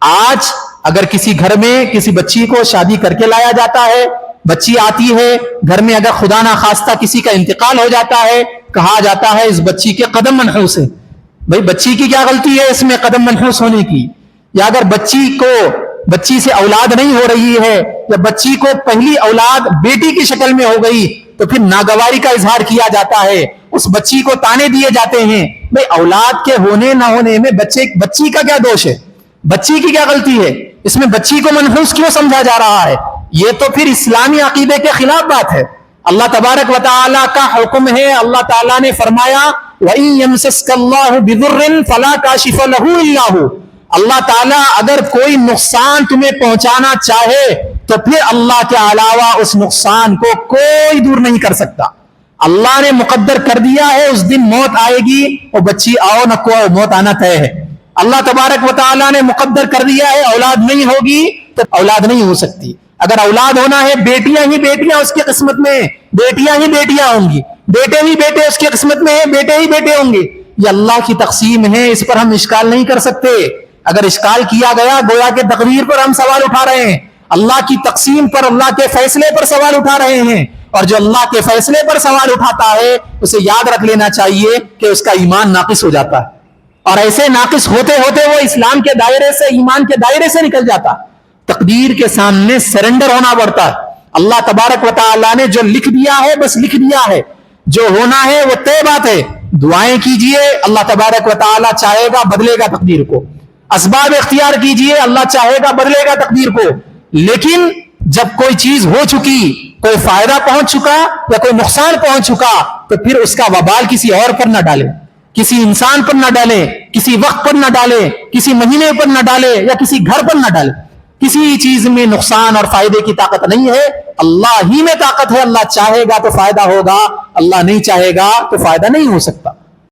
آج اگر کسی گھر میں کسی بچی کو شادی کر کے لایا جاتا ہے، بچی آتی ہے گھر میں، اگر خدا نہ خواستہ کسی کا انتقال ہو جاتا ہے، کہا جاتا ہے اس بچی کے قدم منحوس ہے۔ بھئی بچی کی کیا غلطی ہے اس میں قدم منحوس ہونے کی؟ یا اگر بچی سے اولاد نہیں ہو رہی ہے، یا بچی کو پہلی اولاد بیٹی کی شکل میں ہو گئی، تو پھر ناگواری کا اظہار کیا جاتا ہے، اس بچی کو تانے دیے جاتے ہیں۔ بھئی اولاد کے ہونے نہ ہونے میں بچی کا کیا دوش ہے؟ بچی کی کیا غلطی ہے؟ اس میں بچی کو منحوس کیوں سمجھا جا رہا ہے؟ یہ تو پھر اسلامی عقیدے کے خلاف بات ہے۔ اللہ تبارک و تعالیٰ کا حکم ہے، اللہ تعالیٰ نے فرمایا وَإِن يَمْسَسْكَ اللَّهُ بِضُرٍّ فَلَا كَاشِفَ لَهُ إِلَّا هُوَ، اللہ تعالیٰ اگر کوئی نقصان تمہیں پہنچانا چاہے تو پھر اللہ کے علاوہ اس نقصان کو کوئی دور نہیں کر سکتا۔ اللہ نے مقدر کر دیا ہے اس دن موت آئے گی، اور بچی آؤ نہ کو موت آنا طے ہے۔ اللہ تبارک و تعالیٰ نے مقدر کر دیا ہے اولاد نہیں ہوگی تو اولاد نہیں ہو سکتی۔ اگر اولاد ہونا ہے بیٹیاں ہی بیٹیاں اس کی قسمت میں، بیٹیاں ہی بیٹیاں ہوں گی، بیٹے ہی بیٹے اس کی قسمت میں ہیں، بیٹے ہی بیٹے ہوں گے۔ یہ اللہ کی تقسیم ہے، اس پر ہم اشکال نہیں کر سکتے۔ اگر اشکال کیا گیا گویا کہ تقدیر پر ہم سوال اٹھا رہے ہیں، اللہ کی تقسیم پر، اللہ کے فیصلے پر سوال اٹھا رہے ہیں، اور جو اللہ کے فیصلے پر سوال اٹھاتا ہے اسے یاد رکھ لینا چاہیے کہ اس کا ایمان ناقص ہو جاتا ہے، اور ایسے ناقص ہوتے ہوتے وہ اسلام کے دائرے سے، ایمان کے دائرے سے نکل جاتا۔ تقدیر کے سامنے سرنڈر ہونا پڑتا ہے۔ اللہ تبارک و تعالیٰ نے جو لکھ دیا ہے بس لکھ دیا ہے، جو ہونا ہے وہ طے بات ہے۔ دعائیں کیجئے، اللہ تبارک و تعالیٰ چاہے گا بدلے گا تقدیر کو، اسباب اختیار کیجئے، اللہ چاہے گا بدلے گا تقدیر کو۔ لیکن جب کوئی چیز ہو چکی، کوئی فائدہ پہنچ چکا یا کوئی نقصان پہنچ چکا، تو پھر اس کا وبال کسی اور پر نہ ڈالے، کسی انسان پر نہ ڈالے، کسی وقت پر نہ ڈالے، کسی مہینے پر نہ ڈالے، یا کسی گھر پر نہ ڈالے۔ کسی چیز میں نقصان اور فائدے کی طاقت نہیں ہے، اللہ ہی میں طاقت ہے۔ اللہ چاہے گا تو فائدہ ہوگا، اللہ نہیں چاہے گا تو فائدہ نہیں ہو سکتا۔